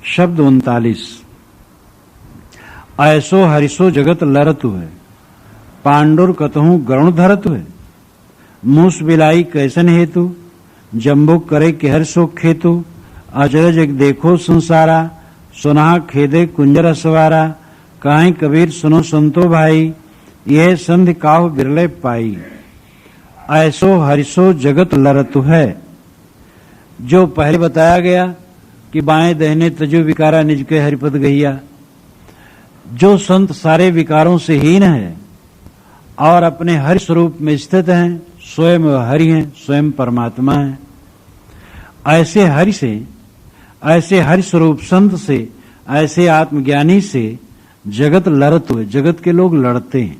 शब्द 39। ऐसो हरिसो जगत लरत है, पांडुर कतहु गरुण धरत है। मूस बिलाई कैसन हेतु, जम्बो करे के हर सो खेतु। अचरज एक देखो संसारा, सुना खेदे कुंजर सवारा। काहे कबीर सुनो संतो भाई, यह संधि काहु बिरले पाई। ऐसो हरिसो जगत लरतु है। जो पहले बताया गया कि बाएं दहने तजो विकारा निज के हरिपद गहिया। जो संत सारे विकारों से हीन है और अपने हरि स्वरूप में स्थित हैं, स्वयं वह हरि हैं, स्वयं परमात्मा हैं, ऐसे हरि से, ऐसे हरि स्वरूप संत से, ऐसे आत्मज्ञानी से जगत लड़त हुए। जगत के लोग लड़ते हैं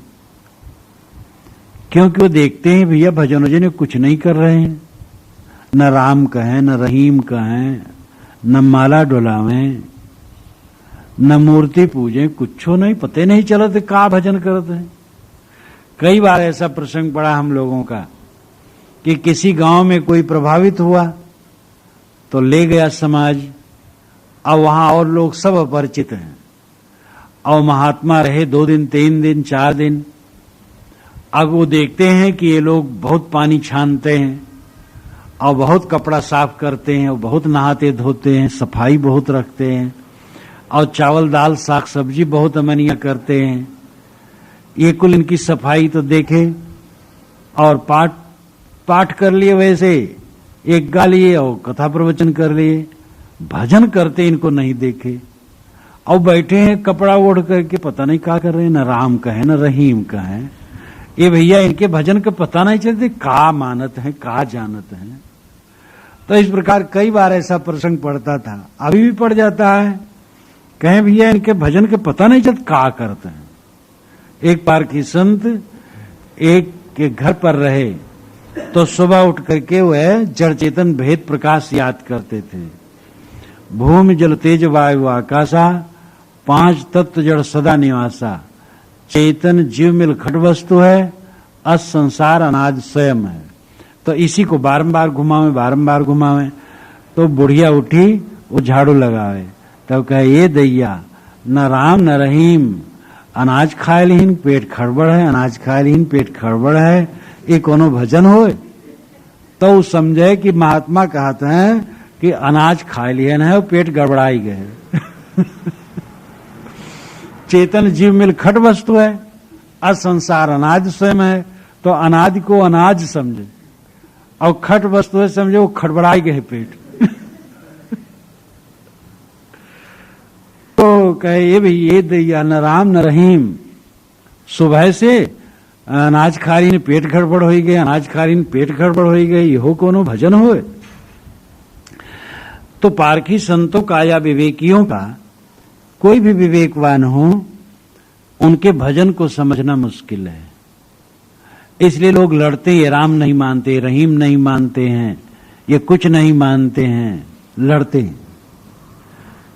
क्योंकि वो देखते हैं भैया भजन वजन कुछ नहीं कर रहे हैं, न राम कहें, न रहीम कहें, न माला डोलावें, न मूर्ति पूजें, कुछो नहीं, पते नहीं चलते का भजन करते हैं। कई बार ऐसा प्रसंग पड़ा हम लोगों का कि किसी गांव में कोई प्रभावित हुआ तो ले गया समाज, और वहां और लोग सब अपरिचित हैं, और महात्मा रहे 2 दिन 3 दिन 4 दिन। अब वो देखते हैं कि ये लोग बहुत पानी छानते हैं और बहुत कपड़ा साफ करते हैं और बहुत नहाते धोते हैं, सफाई बहुत रखते हैं, और चावल दाल साग सब्जी बहुत अमनिया करते हैं। ये कुल इनकी सफाई तो देखे और पाठ कर लिए, वैसे एक गा लिए और कथा प्रवचन कर लिए, भजन करते इनको नहीं देखे। और बैठे हैं कपड़ा ओढ़ करके, पता नहीं क्या कर रहे हैं, न राम कहे न रहीम कहे। ये भैया इनके भजन का पता नहीं चलते का मानत है का जानत है। तो इस प्रकार कई बार ऐसा प्रसंग पड़ता था, अभी भी पड़ जाता है। कहें भैया इनके भजन के पता नहीं चलता का करते हैं। एक बार की संत एक के घर पर रहे तो सुबह उठ करके वह जड़ चेतन भेद प्रकाश याद करते थे। भूमि जल तेज वायु आकाशा, 5 तत्व जड़ सदा निवासा। चेतन जीव मिल खट वस्तु है, अस संसार अनाज स्वयं है। तो इसी को बारंबार घुमावे। तो बुढ़िया उठी, वो झाड़ू लगावे, तब कहे ये दैया न राम न रहीम, अनाज खाए लीन पेट खड़बड़ है, अनाज खाए लीन पेट खड़बड़ है, ये कोनो भजन होए। तो समझे कि महात्मा कहते हैं कि अनाज खाए लियन है और पेट गड़बड़ाई गए। चेतन जीव मिल खट वस्तु है, असंसार अनाज स्वयं है। तो अनाज को अनाज समझे और खट वस्तु है समझे, वो खड़बड़ाई गए पेट। तो कहे ये भाई ये दैया न राम न रहीम, सुबह से अनाज खा रही पेट गड़बड़ हो गए, अनाज खा रही पेट गड़बड़ हो गई, हो कोनो भजन होए। तो पारखी संतों का या विवेकियों का, कोई भी विवेकवान हो, उनके भजन को समझना मुश्किल है। इसलिए लोग लड़ते हैं, राम नहीं मानते, रहीम नहीं मानते हैं, ये कुछ नहीं मानते हैं, लड़ते हैं।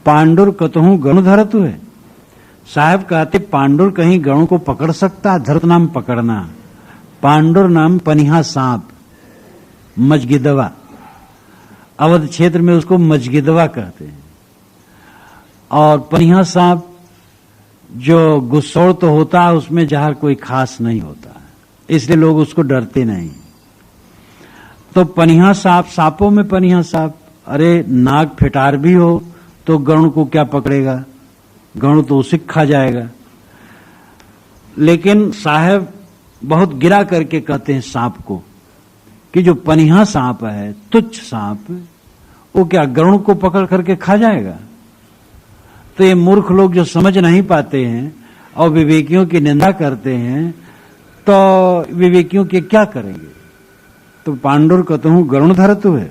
पांडुर कतहु गणु धरतु है। साहब कहते पांडुर कहीं गणों को पकड़ सकता, धरत नाम पकड़ना। पांडुर नाम पनिहा सांप, मजगिदवा, अवध क्षेत्र में उसको मजगिदवा कहते हैं। और पनिहा सांप जो गुस्सौड़ तो होता है, उसमें जहर कोई खास नहीं होता, इसलिए लोग उसको डरते नहीं। तो पनिहा सांप, सांपों में पनिहा सांप, अरे नाग फिटार भी हो तो गरुण को क्या पकड़ेगा, गरुण तो उसे खा जाएगा। लेकिन साहब बहुत गिरा करके कहते हैं सांप को कि जो पनिहा सांप है, तुच्छ सांप, वो क्या गरुण को पकड़ करके खा जाएगा। तो ये मूर्ख लोग जो समझ नहीं पाते हैं और विवेकियों की निंदा करते हैं, तो विवेकियों के क्या करेंगे। तो पांडुर कतहु गरुण धरतु है,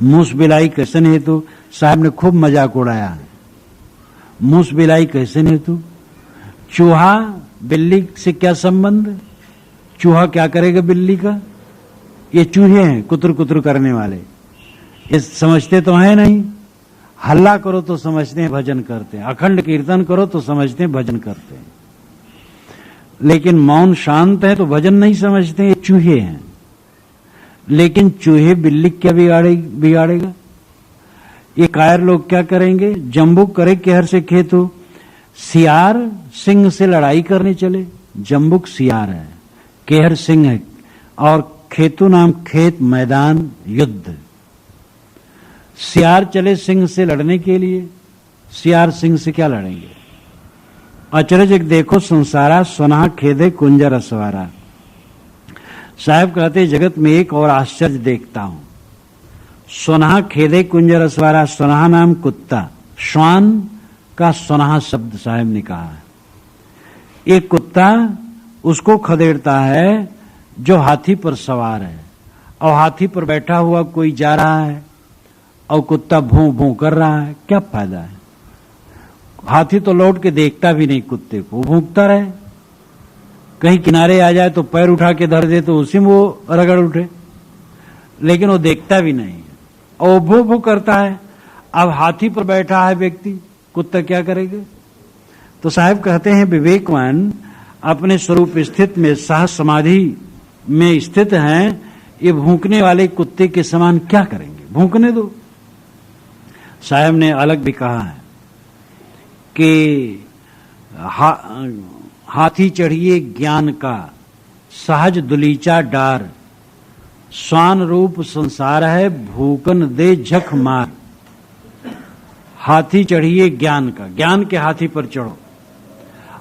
मूस बिलाई कैसन हेतु। साहब ने खूब मजाक उड़ाया है। मूस बिलाई कैसन हेतु, चूहा बिल्ली से क्या संबंध, चूहा क्या करेगा बिल्ली का। ये चूहे हैं कुतर कुतर करने वाले, ये समझते तो है नहीं। हल्ला करो तो समझते हैं भजन करते हैं, अखंड कीर्तन करो तो समझते हैं भजन करते हैं, लेकिन मौन शांत है तो भजन नहीं समझते, ये चूहे हैं। लेकिन चूहे बिल्ली क्या बिगाड़ेगा। ये कायर लोग क्या करेंगे? जम्बुक करे केहर से खेतु, सियार सिंह से लड़ाई करने चले। जम्बुक सियार है, केहर सिंह है, और खेतु नाम खेत, मैदान, युद्ध। सियार चले सिंह से लड़ने के लिए, सियार सिंह से क्या लड़ेंगे? अचरज एक देखो संसारा, सुनहा खेदे कुंजर असवारा। साहब कहते जगत में एक और आश्चर्य देखता हूं। सुनहा खेदे कुंजर असवारा, सुनहा नाम कुत्ता, श्वान का सुनहा शब्द साहब ने कहा है। एक कुत्ता उसको खदेड़ता है जो हाथी पर सवार है, और हाथी पर बैठा हुआ कोई जा रहा है और कुत्ता भों भों कर रहा है, क्या फायदा है? हाथी तो लौट के देखता भी नहीं कुत्ते को, वो भूखता रहे। कहीं किनारे आ जाए तो पैर उठा के धर दे तो उसी में वो रगड़ उठे, लेकिन वो देखता भी नहीं और वो भू भू करता है। अब हाथी पर बैठा है व्यक्ति, कुत्ता क्या करेगा? तो साहब कहते हैं विवेकवान अपने स्वरूप स्थित में सह समाधि में स्थित हैं, ये भूखने वाले कुत्ते के समान क्या करेंगे? भूखने दो। साहब ने अलग भी कहा है कि हाथी चढ़िए ज्ञान का, सहज दुलीचा डार, स्वान रूप संसार है, भूकन दे झक मार। हाथी चढ़िए ज्ञान का, ज्ञान के हाथी पर चढ़ो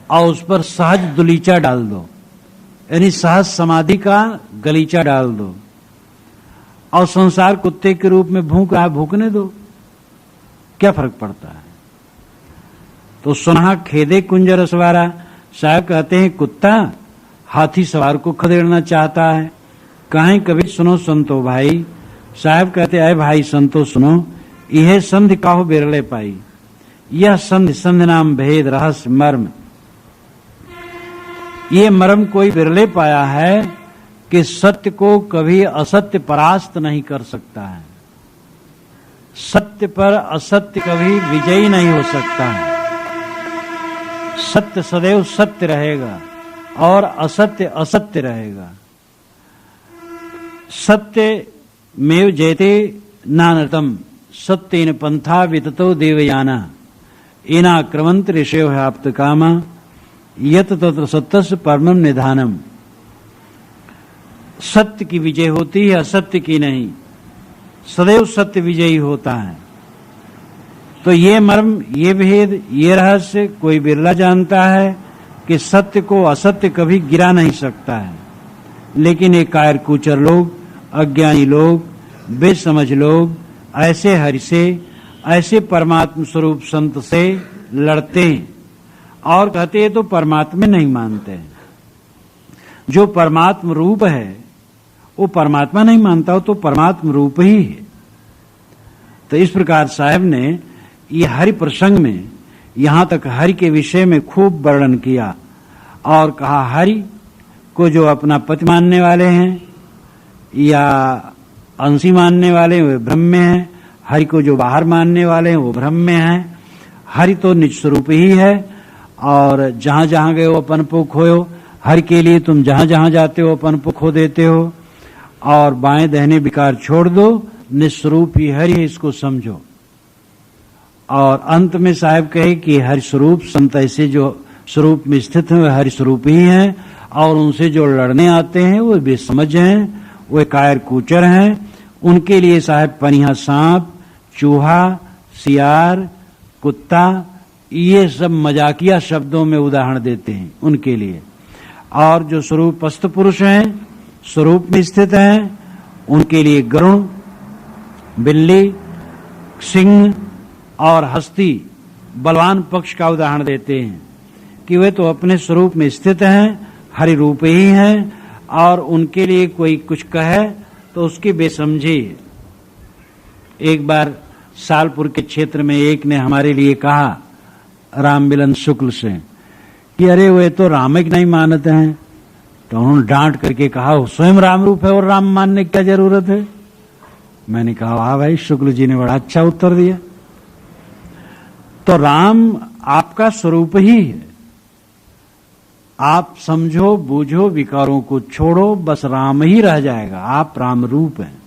और उस पर सहज दुलीचा डाल दो, यानी सहज समाधि का गलीचा डाल दो, और संसार कुत्ते के रूप में भूख रहा है, भूखने दो, क्या फर्क पड़ता है? तो सुनहा खेदे कुंजर असवारा। साहब कहते हैं कुत्ता हाथी सवार को खदेड़ना चाहता है। कहें कभी सुनो संतो भाई। साहब कहते आए भाई संतो सुनो, यह संधि काहू बिरले पाई, यह संधि संधि नाम भेद रहस्य मर्म। ये मर्म कोई बिरले पाया है कि सत्य को कभी असत्य परास्त नहीं कर सकता है, सत्य पर असत्य कभी विजयी नहीं हो सकता है। सत्य सदैव सत्य रहेगा और असत्य असत्य रहेगा। सत्य मेव जयते नानतम, सत्येन पंथा विततो देवयाना, एना क्रमंत ऋषयो ह्याप्त कामा, यत तत्र सत्यस्य परमं निधानम। सत्य की विजय होती है, असत्य की नहीं, सदैव सत्य विजयी होता है। तो ये मर्म, ये भेद, ये रहस्य कोई बिरला जानता है कि सत्य को असत्य कभी गिरा नहीं सकता है। लेकिन ये कायर कुचर लोग, अज्ञानी लोग, बेसमझ लोग ऐसे हरि से, ऐसे परमात्म स्वरूप संत से लड़ते हैं और कहते हैं तो परमात्मा नहीं मानते हैं। जो परमात्म रूप है वो परमात्मा नहीं मानता, हो तो परमात्म रूप ही है। तो इस प्रकार साहब ने ये हरि प्रसंग में यहां तक हरि के विषय में खूब वर्णन किया और कहा हरि को जो अपना पति मानने वाले हैं या अंशी मानने वाले हैं वे ब्रह्म में हैं, हरि को जो बाहर मानने वाले हैं वो ब्रह्म में हैं। हरि तो निज स्वरूप ही है और जहां जहां गए हो अपन को खोयो। हरि के लिए तुम जहां जहां जाते हो अपन को खो देते हो और बाएं दहने विकार छोड़ दो, निस्वरूप ही हरि है, इसको समझो। और अंत में साहब कहे कि हरि स्वरूप संत ऐसे जो स्वरूप में स्थित हैं वे हरि स्वरूप ही हैं और उनसे जो लड़ने आते हैं वो बेसमझ हैं, वे कायर कूचर हैं। उनके लिए साहब पनिया सांप, चूहा, सियार, कुत्ता, ये सब मजाकिया शब्दों में उदाहरण देते हैं उनके लिए। और जो स्वरूपस्थ पुरुष हैं, स्वरूप में स्थित हैं, उनके लिए गरुण, बिल्ली, सिंह और हस्ती, बलवान पक्ष का उदाहरण देते हैं कि वे तो अपने स्वरूप में स्थित हैं, हरि रूप ही हैं और उनके लिए कोई कुछ कहे तो उसकी बेसमझी है। एक बार सालपुर के क्षेत्र में एक ने हमारे लिए कहा राम मिलन शुक्ल से कि अरे वे तो राम ही नहीं मानते हैं। तो उन्होंने डांट करके कहा वो स्वयं राम रूप है और राम मानने की क्या जरूरत है। मैंने कहा वाह भाई, शुक्ल जी ने बड़ा अच्छा उत्तर दिया। तो राम आपका स्वरूप ही है, आप समझो, बूझो, विकारों को छोड़ो, बस राम ही रह जाएगा। आप राम रूप हैं।